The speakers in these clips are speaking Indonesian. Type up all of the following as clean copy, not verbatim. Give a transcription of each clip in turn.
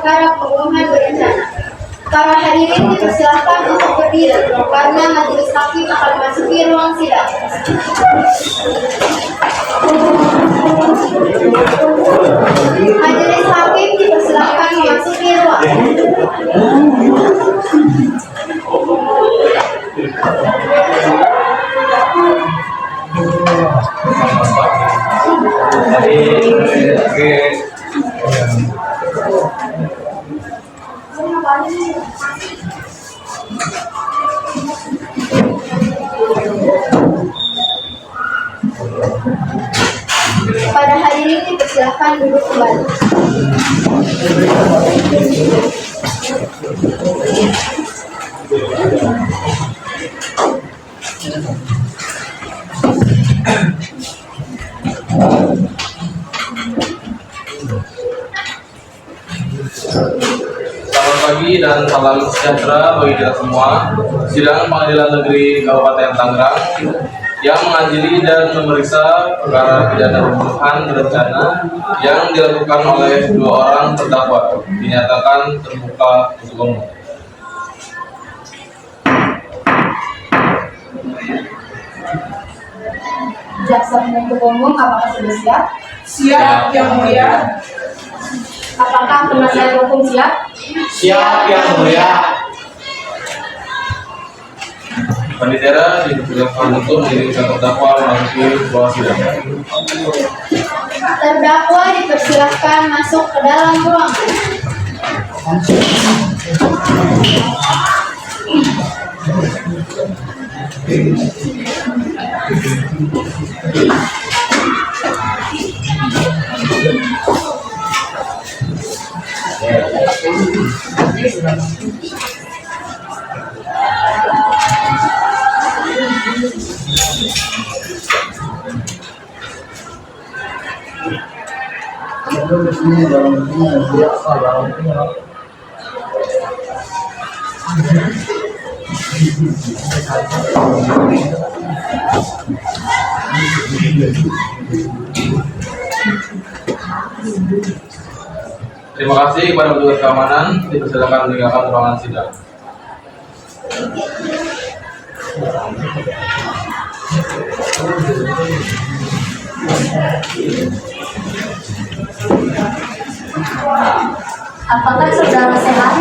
perkara pembunuhan berencana. Para hadirin dipersilakan untuk berdiri karena majelis hakim akan memasuki ruang sidang. Majelis hakim dipersilakan memasuki ruang. Pada hadirin dipersilakan duduk kembali. Selamat pagi dan salam sejahtera bagi kita semua. Sidang Pengadilan Negeri Kabupaten Tangerang yang mengadili dan memeriksa perkara pidana pembunuhan berencana yang dilakukan oleh 2 orang terdakwa dinyatakan terbuka untuk umum. Jaksa penuntut umum apakah sudah siap? Siap, Yang Mulia. Apakah penasihat hukum siap? Siap, Yang Mulia. Panitia dipersilakan untuk mengirimkan terdakwa memasuki ruang sidang. Terdakwa dipersilakan masuk ke dalam ruangan. Terima kasih kepada petugas keamanan, dipersilakan meninggalkan ruangan sidang. Apakah saudara sehat?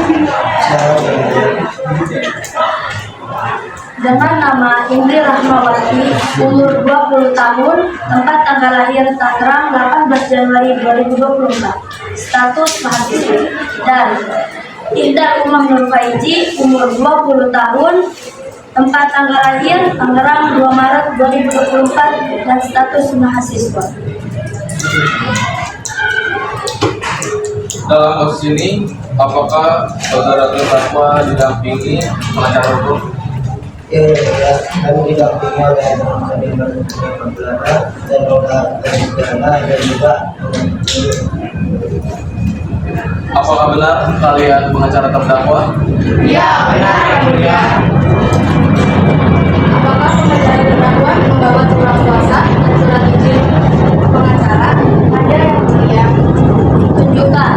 Dengan nama Indri Rahmawati, umur 20 tahun, tempat tanggal lahir Tangerang 18 Januari 2024, status mahasiswa. Dan Indah Umar Nur Faiji, umur 20 tahun, tempat tanggal lahir Tangerang 2 Maret 2024, dan status mahasiswa. Dalam kasus ini, apakah saudara terdakwa didampingi pengacara hukum? Ya, kami didampingi oleh kami Belanda dan Roda dari Belanda dan juga Apakah benar kalian pengacara terdakwa? Ya, benar, Yang Mulia. Apakah pengacara terdakwa membawa surat kuasa dan surat izin pengacara? Ada, Yang Mulia. Tunjukkan.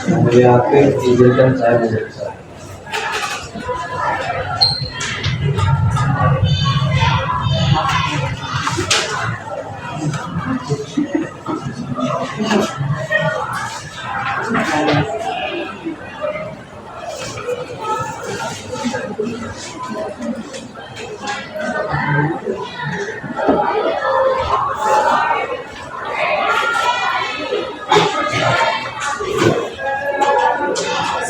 Yang Mulia Hakim, izinkan saya memeriksa.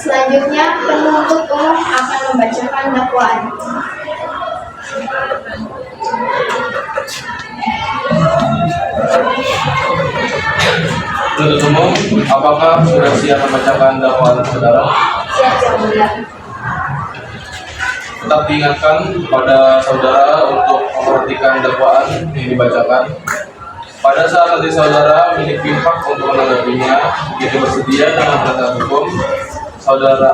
Selanjutnya, penuntut umum akan membacakan dakwaan. Penuntut umum, apakah sudah siap membacakan dakwaan saudara? Siap yang mulia. Tetap diingatkan kepada saudara untuk memperhatikan dakwaan yang dibacakan. Pada saat nanti saudara memiliki hak untuk menanggapinya, jika bersedia dengan penasihat hukum, saudara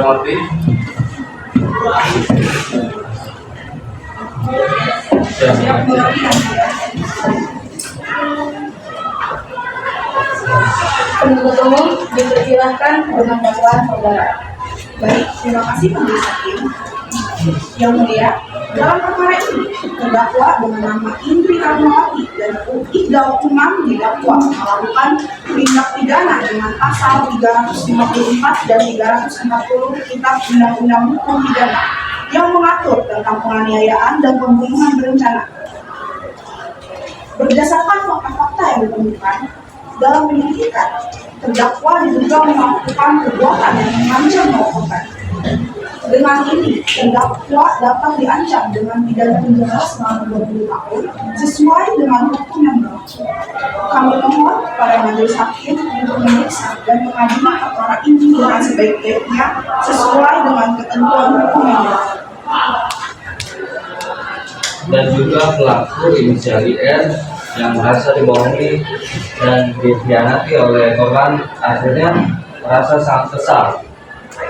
mengerti? Siap mengerti. Penuntut umum dipersilahkan dengan dakwaan saudara. Baik, terima kasih Majelis Hakim. Yang mulia, dalam perkara ini terdakwa dengan nama Indri Rahmawati dan Iqdal Umam didakwa melakukan tindak pidana dengan pasal 354 dan 340 Kitab Undang-Undang Hukum Pidana yang mengatur tentang penganiayaan dan pembunuhan berencana. Berdasarkan fakta-fakta yang ditemukan dalam penyelidikan, terdakwa diduga melakukan perbuatan yang mengancam nyawa korban. Dengan ini, terdakwa dapat diancam dengan pidana penjara selama 20 tahun sesuai dengan hukum yang berlaku. Kami mohon kepada Majelis Hakim untuk memeriksa dan mengadili perkara ini dengan sebaik-baiknya sesuai dengan ketentuan hukum yang berlaku. Dan juga pelaku inisial IR yang merasa dibohongi dan dikhianati oleh korban akhirnya merasa sangat kesal.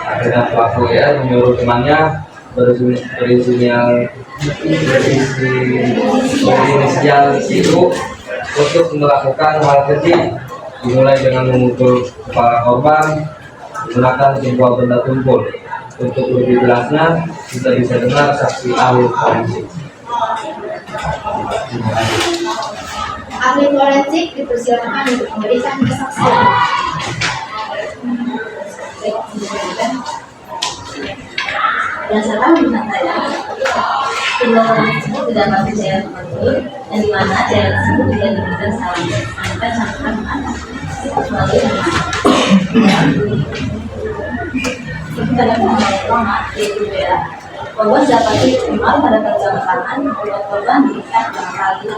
Akhirnya pelaku IR menyuruh temannya berinisial itu untuk melakukan hal keji, dimulai dengan memukul kepala korban menggunakan sebuah benda tumpul. Untuk lebih jelasnya, kita bisa dengar saksi ahli forensik. Ahli forensik dipersilakan untuk memberikan kesaksian. Berdasarkan pilihan saya, tindakan tersebut tidak dapat saya mengatur, dan di mana cairan tersebut tidak diberikan saran sampai sampai anak melalui Kadang lama yaitu beda. Korban dapat diterima pada perjalanan tangan bahwa korban diikat dengan tali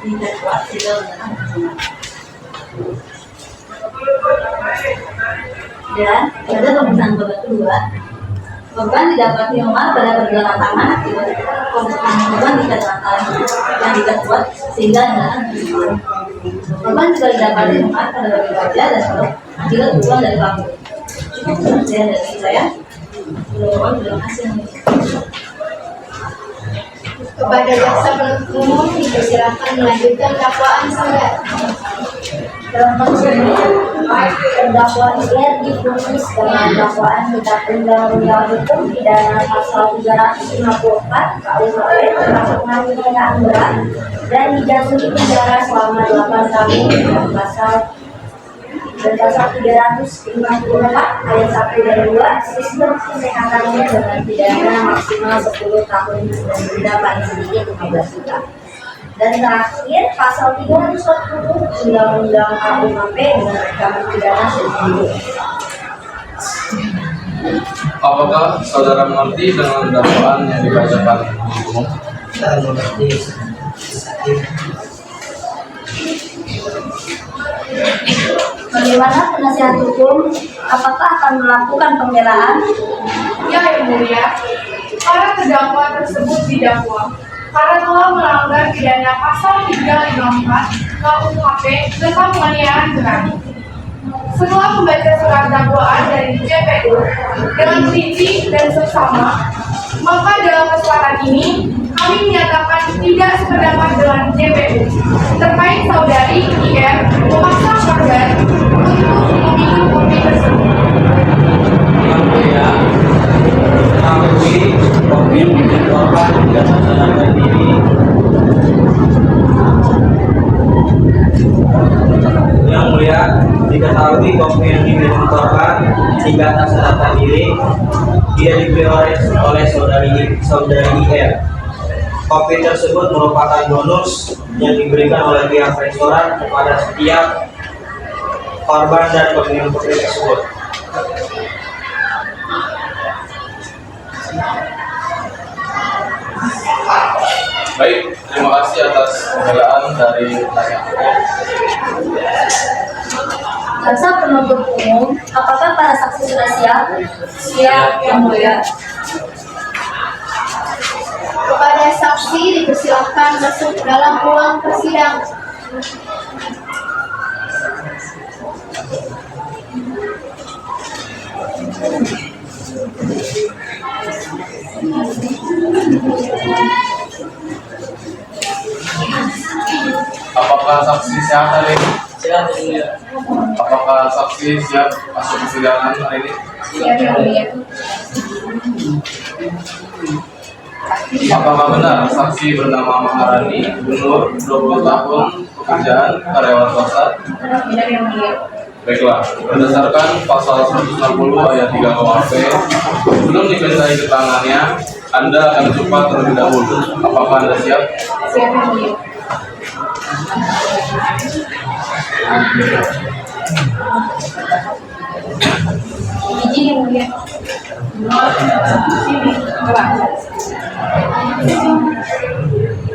tidak kuat tidak menahan. Dan pada pemeriksaan korban kedua, korban didapati lemah pada pergelangan tangan akibat korban diikat dengan tali yang tidak kuat sehingga menahan. Korban juga didapati lemah pada bagian wajah dan perut akibat pukulan dari pelaku. Cukup sekian dari saya. Terima kasih. Kepada jaksa penuntut umum dipersilakan melanjutkan dakwaan saudara. Dalam kasus ini, terdakwa IR difonis dengan dakwaan kitab undang-undang hukum pidana pasal 354 KUHP termasuk penganiayaan berat dan dijatuhi penjara selama 8 tahun dan pasal 354 ayat 1 dan 2 sistem kesehatannya dengan pidana maksimal 10 tahun dan denda paling sedikit 15 juta. Dan terakhir pasal 340 Undang-Undang KUHP dengan ancaman pidana seumur hidup. Apakah saudara mengerti dengan dakwaan yang dibacakan umum? Dan mengerti. Bagaimana penasihat hukum? Apakah akan melakukan pembelaan? Ya, Yang Mulia, para terdakwa tersebut didakwa karena telah melanggar pidana pasal 354 KUHP tentang penganiayaan berat. Setelah membaca surat dakwaan dari JPU dengan rinci dan seksama, maka dalam kesempatan ini kami menyatakan tidak sependapat dengan JPU terkait saudari IR memaksa korban untuk meminum kopi tersebut. Yang mulia, mengakui kopi yang korban tidak sadarkan diri. Yang mulia, diketahui kopi yang diminum korban sehingga tak sadarkan diri, dia dibeli oleh saudari IR. Kopi tersebut merupakan bonus yang diberikan oleh pihak restoran kepada setiap korban dan peminum kopi tersebut. Baik, terima kasih atas pembelaan dari penasihat hukum. Jaksa penuntut umum, apakah para saksi sudah siap? Siap, Yang Mulia. Kepada saksi dipersilakan masuk dalam ruang persidangan. Apakah saksi siap hari ini? Siap, Yang Mulia. Apakah saksi siap masuk persidangan hari ini? Siap, Yang Mulia. Apakah benar saksi bernama Maharani, gubernur, 20 tahun, pekerjaan, karyawan swasta? Benar, Yang Mulia. Baiklah, berdasarkan pasal 160 ayat 3 KUHP, sebelum dimintai keterangannya, Anda akan cepat terlebih dahulu. Apakah Anda siap? Siap, Yang Mulia. Izin, Yang Mulia. Sini, coba.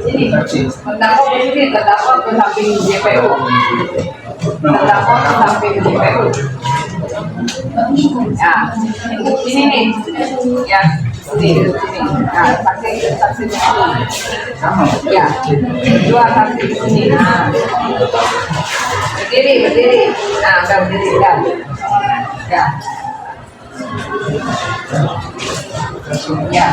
Sini, terdakwa ke sini, terdakwa ke samping JPU. Terdakwa ke samping JPU. Ya, sini nih. Ya, sini. Nah, saksi di sini. Ya, dua saksi di sini. Nah, berdiri. Nah, udah berdiri, udah. Ya. Ya.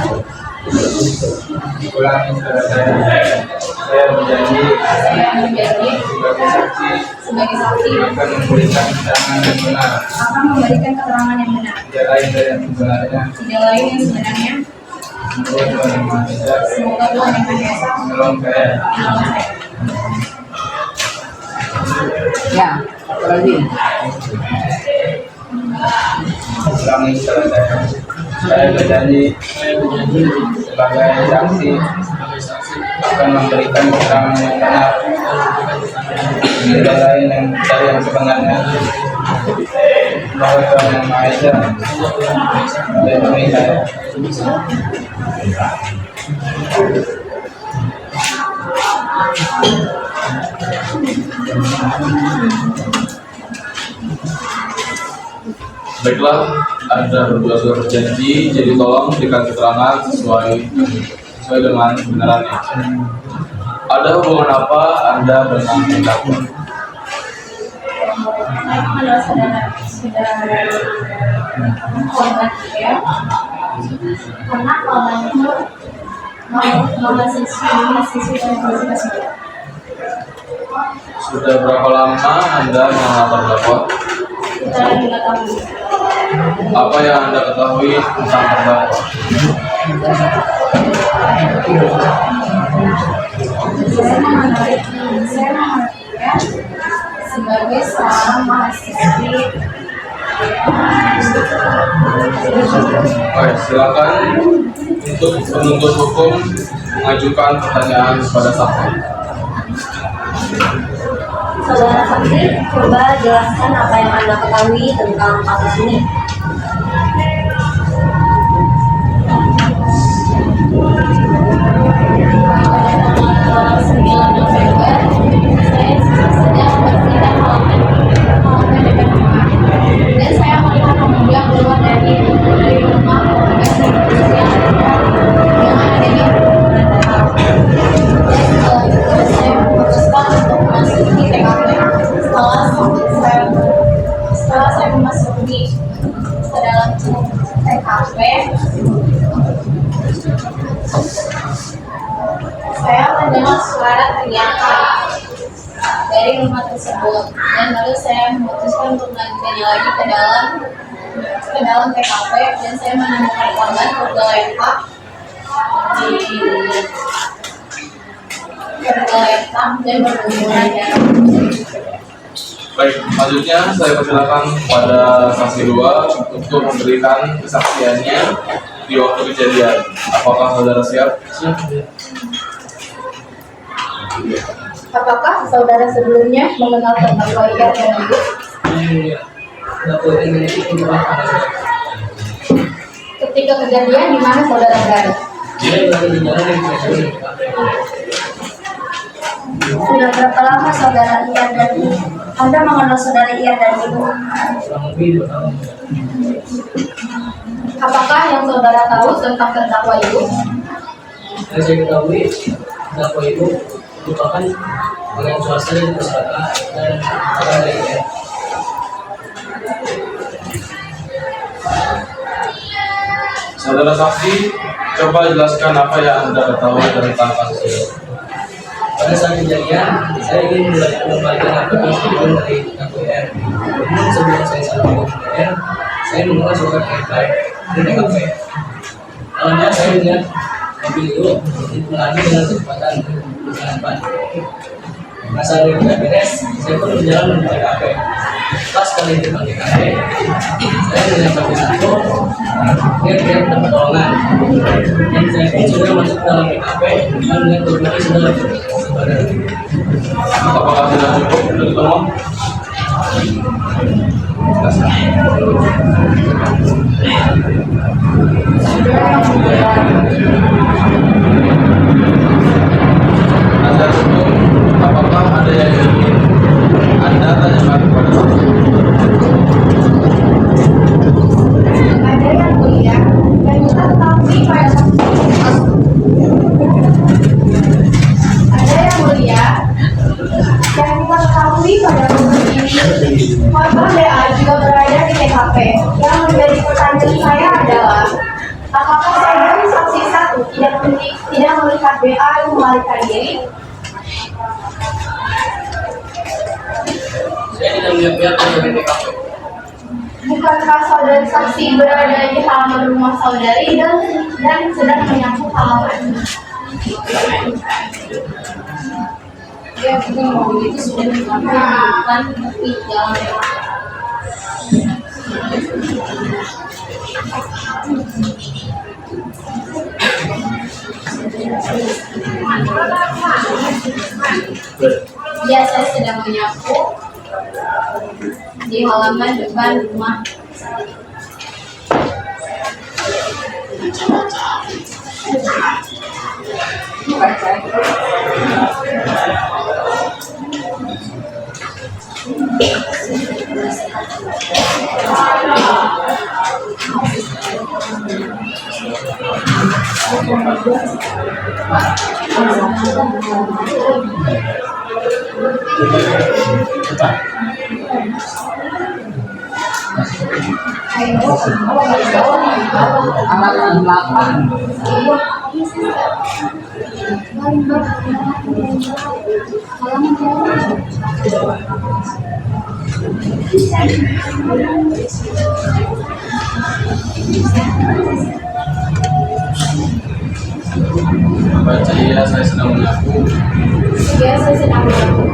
Ulangi saudara saya berjanji Saya menjadi sebagai saksi sebagai saksi akan memberikan keterangan yang benar, akan memberikan keterangan yang benar. tidak lain dari yang sebenarnya. Tidak lain yang sebenarnya. Semoga Tuhan Yang Maha Esa Semoga Tuhan Yang Maha Esa menolong saya. menolong saya. Ya, lagi. Ulangi saudara saya berjanji sebagai saksi akan memberikan keterangan yang benar, tidak lain dari yang sebenarnya. Semoga Tuhan Yang Maha Esa melindungi saya. Baiklah, Anda berdua sudah berjanji, jadi tolong berikan keterangan sesuai dengan kebenarannya. Ada hubungan apa Anda dengan terdakwa? Adalah saudara korban ya. Karena korban itu mahasiswi dan mahasiswa. Sudah berapa lama Anda mengenal terdakwa? Kita 2 tahun. Apa yang Anda ketahui tentang terdakwa? Saya mengenalinya sebagai seorang mahasiswi. Baik, silakan untuk penuntut hukum mengajukan pertanyaan kepada saksi. Saudara saksi, coba jelaskan apa yang Anda ketahui tentang kasus ini. Tanggal 9 November, saya sedang bersidang halaman DPR dan saya melihat pemuda keluar dari rumah yang ada di saya memutuskan untuk memasuki TKP. Setelah saya memasuki ke dalam TKP, saya mendengar suara teriakan dari rumah tersebut dan lalu saya memutuskan untuk melanjutkannya lagi ke dalam TKP dan saya menemukan korban tergeletak dan berlumuran darah. Baik, selanjutnya saya persilakan pada saksi 2 untuk memberikan kesaksiannya di waktu kejadian. Apakah saudara siap? Apakah saudara sebelumnya mengenal terdakwa Ian dan Ibu? Ketika kejadian di mana saudara berada? Sudah berapa lama saudara Ian dan Anda mengenal saudari Ian dan Ibu? Kurang lebih 2 tahun. Apakah yang saudara tahu tentang terdakwa Ibu? Yang saya ketahui, terdakwa Ibu merupakan pegawai swasta dari masyarakat dan orang dari IR. Saudara saksi, coba jelaskan apa yang Anda ketahui tentang kasus ini. Pada saat kejadian, saya ingin mengembalikan apa yang saya dari KPR. Namun sebelum saya sampai ke KPR, saya mengenal surat KPR di TKP. Awalnya saya melihat mobil itu melaju dengan kecepatan di jalan depan. Nah, saat itu beres, saya pun berjalan menuju TKP. Pas kali di depan TKP, saya melihat mobil itu, dia tidak dapat pertolongan. Dan saya pun sudah masuk ke dalam TKP dan melihat korban sudah berada. Apakah sudah cukup untuk ditolong? Anda cukup. Apakah ada yang ingin Anda tanyakan kepada saksi? Ada yang mulia dan kita ketahui pada Ada yang mulia dan kita ketahui pada momen ini korban DA juga berada di TKP. Yang menjadi pertanyaan saya adalah apakah saudari saksi 1 tidak melihat BA melarikan diri? Saya tidak melihat pihak dari TKP. Bukankah saudari saksi berada di halaman rumah saudari dan sedang menyapu halaman? Ya, mungkin mobil itu sudah dilakukan di jalan. Ya, saya sedang menyapu di halaman depan rumah. Baca ya, saya sedang menyapu. Ya, saya sedang menyapu.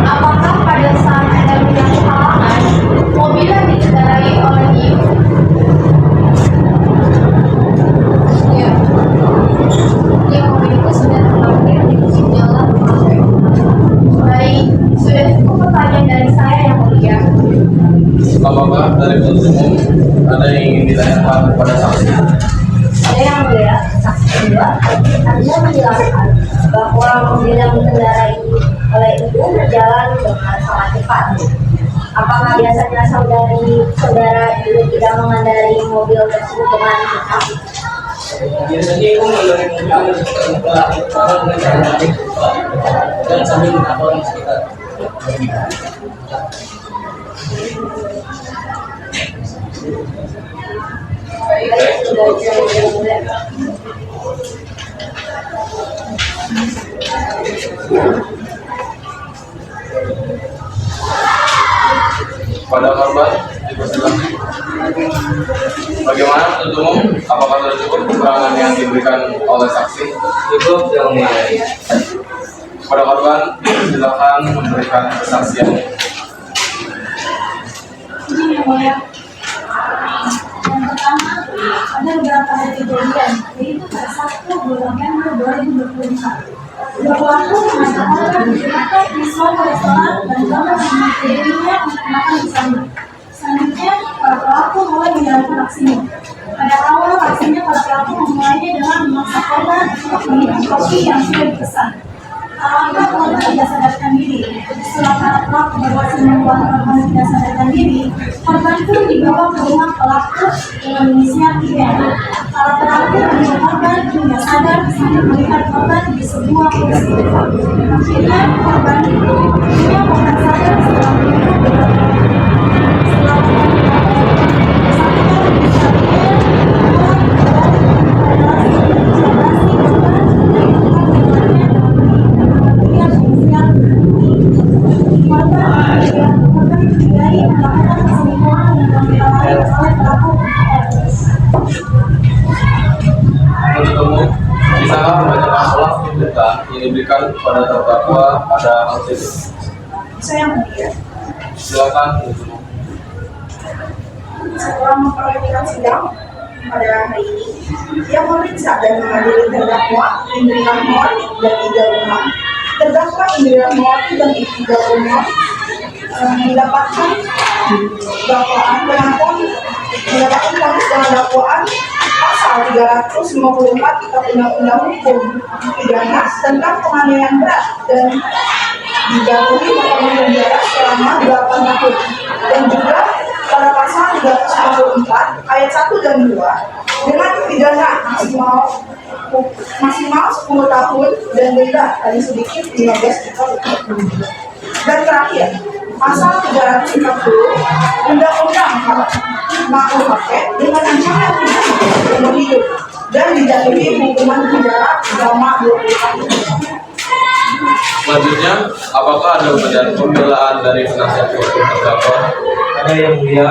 Apakah pada saat Anda menyapu halaman, mobil yang dikendarai oleh Ibu? Ya. Ya, mobil itu sudah terparkir di ujung jalan. Baik, sudah cukup pertanyaan dari saya yang mulia. Apakah dari penuntut umum ada yang ingin ditanyakan kepada saksi? Ada yang mulia, saksi kedua, Anda menjelaskan bahwa mobil yang dikendarai oleh Ibu berjalan dengan sangat cepat. Apakah biasanya saudara Ibu tidak mengendarai mobil tersebut dengan cepat? Biasanya Ibu mengendarai mobil dengan cara cepat dan sambil menatap orang sekitar. Baik, sudah mulia. Pada korban dipersilakan. Bagaimana penuntut umum? Apakah sudah cukup keterangan yang diberikan oleh saksi? Cukup sudah mulai. Pada korban silakan memberikan kesaksian. Ini yang mulia. Yang pertama, ada beberapa hari kejadian, yaitu pada 1 November 2024. Dua pelaku mengatakan mereka di suatu restoran dan gambar dirinya untuk makan bersama. Selanjutnya, para pelaku mulai menjalankan aksinya. Pada awal aksinya, para pelaku memulainya dengan memaksa korban untuk minum kopi yang sudah dipesan. Alangkah korban tidak sadarkan diri. Setelah para pelaku berhasil membuat korban tidak sadarkan diri, korban pun dibawa ke rumah pelaku dengan inisial IN. Para pelaku menyuruh korban hingga sadar sambil melihat korban di sebuah kursi. Akhirnya korban sadar setelah melihat beberapa setelah Menuntut disangka membacakan ulang tuntutan yang diberikan kepada terdakwa pada hal tersebut. Saya mulia, Silakan penuntut umum. Setelah memperhatikan sidang pada hari ini, yang memeriksa dan mengadili terdakwa Indri Rahmawati dan Ida Umar. Terdakwa Indri Rahmawati dan Ida Umar mendapatkan dakwaan vonis dengan dakwaan pasal 354 Kitab Undang-Undang Hukum Pidana tentang penganiayaan berat dan dijatuhi hukuman penjara selama 8 tahun, dan juga pada pasal 354 ayat 1 dan 2 dengan pidana maksimal 10 tahun dan denda paling sedikit 15 juta rupiah. Dan terakhir, pasal 340 Undang-Undang KUHP dengan ancaman pidana seumur hidup dan dijatuhi hukuman penjara selama 20 tahun. Selanjutnya, apakah ada pembelaan dari penasihat hukum terdakwa? Ada yang mulia.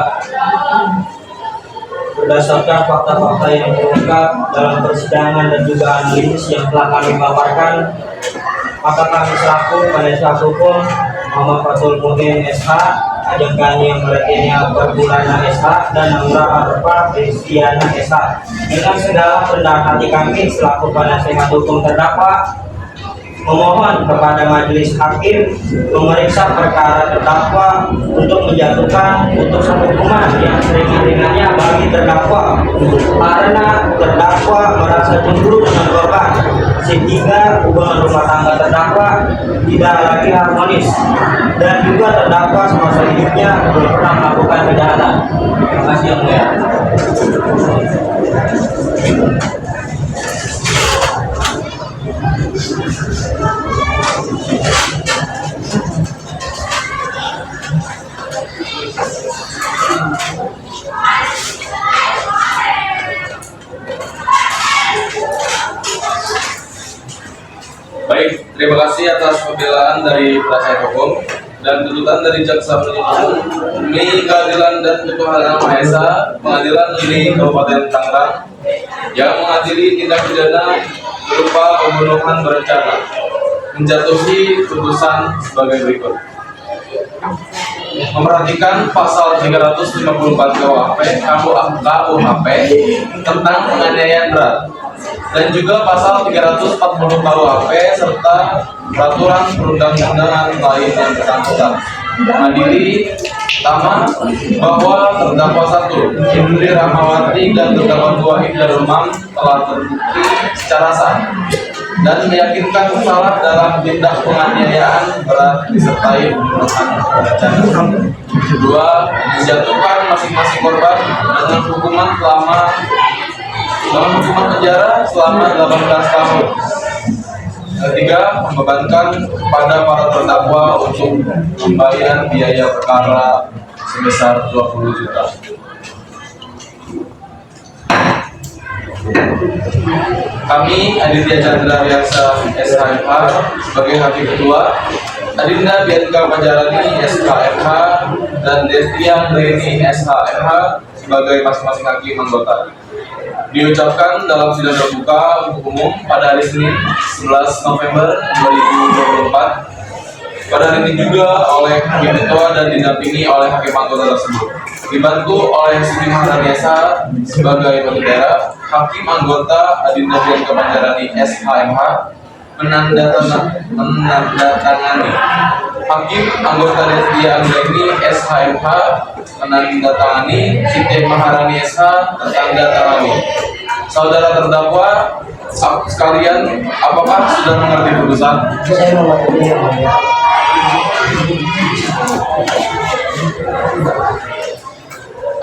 Berdasarkan fakta-fakta yang terungkap dalam persidangan dan juga analisis yang telah kami paparkan, maka kami selaku penasihat hukum Muhammad Fatul Mu'in SH, Ajeng Gani Martinia Perpulana SH, dan Nura Arfa Kristiana SH, dengan segala rendah hati kami selaku penasihat hukum terdakwa memohon kepada majelis hakim memeriksa perkara terdakwa untuk menjatuhkan putusan hukuman yang seringan-ringannya bagi terdakwa karena terdakwa merasa cemburu dengan korban, sehingga hubungan rumah tangga terdakwa tidak lagi harmonis, dan juga terdakwa semasa hidupnya belum pernah melakukan kejahatan. Terima kasih yang mulia. Baik, terima kasih atas pembelaan dari penasihat hukum dan tuntutan dari jaksa penuntut umum demi keadilan dan ketuhanan Maha Esa, Pengadilan Negeri Kabupaten Tangerang yang mengadili tindak pidana berupa pembunuhan berencana menjatuhi putusan sebagai berikut. Memperhatikan pasal 354 KUHP tentang penganiayaan berat dan juga pasal 340 KUHP serta peraturan perundang-undangan lain yang bersangkutan. Adili pertama bahwa terdakwa 1 Indri Rahmawati dan terdakwa 2 Ida Umar telah terbukti secara sah dan meyakinkan bersalah dalam tindak penganiayaan berat disertai pembunuhan berencana. 2. Menjatuhkan masing-masing korban dengan hukuman penjara selama 18 tahun. 3. Membebankan kepada para terdakwa untuk membayar biaya perkara sebesar 20 juta. Kami, Aditya Chandra Wiaksa SHMH sebagai hakim ketua, Adinda Bianca Panjarani SHMH, dan Destian Reni SHMH sebagai masing-masing hakim anggota. Diucapkan dalam sidang terbuka untuk umum pada hari Senin 11 November 2024. Pada hari ini juga oleh hakim ketua dan didampingi oleh hakim anggota tersebut. Dibantu oleh Siti Maharaniasa sebagai pengendara, hakim anggota Adinda Bianca Panjarani SHMH menandatangani. Hakim anggota Destia Anggraini SHMH menandatangani. Siti Maharani SH tertanda tangani. Saudara terdakwa sekalian, apakah sudah mengerti putusan? Saya mengerti yang mulia.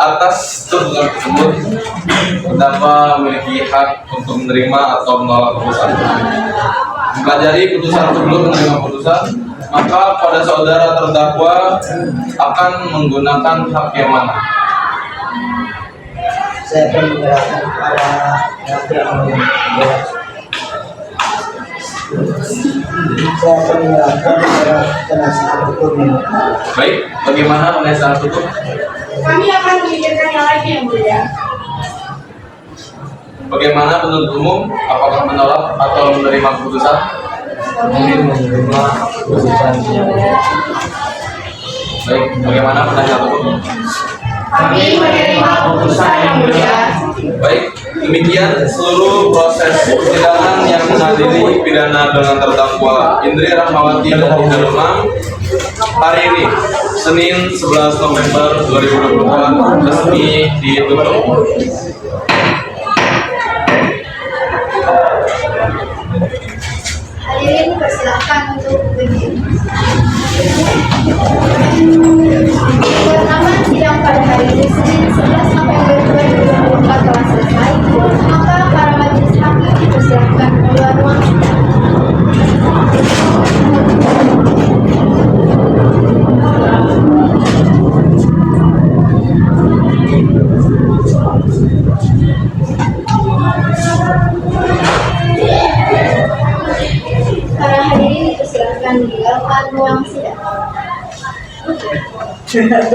Atas tuntutan tersebut, terdakwa memiliki hak untuk menerima atau menolak putusan. Mempelajari putusan sebelum menerima putusan, maka pada saudara terdakwa akan menggunakan hak yang mana? Saya akan menyerahkan kepada nanti yang mulia. Saya akan menyerahkan kepada penasihat hukum ini. Baik, bagaimana penasihat hukum? Kami akan memikirkan yang lain yang mulia. Bagaimana penuntut umum? Apakah menolak atau menerima putusan? Kami menerima putusan yang mulia. Baik, bagaimana penasihat hukum? Kami menerima putusan yang mulia. Baik, demikian seluruh proses persidangan yang mengadili pidana dengan terdakwa Indri Rahmawati dan Ida Lemang hari ini, Senin 11 November 2024, resmi ditutup. Hadirin persilakan untuk berdiri. Pertama sidang pada hari ini Senin 11 November 2024 telah selesai. Maka para majelis hakim dipersilakan keluar ruang sidang. Para hadirin dipersilakan meninggalkan ruang sidang. Selamat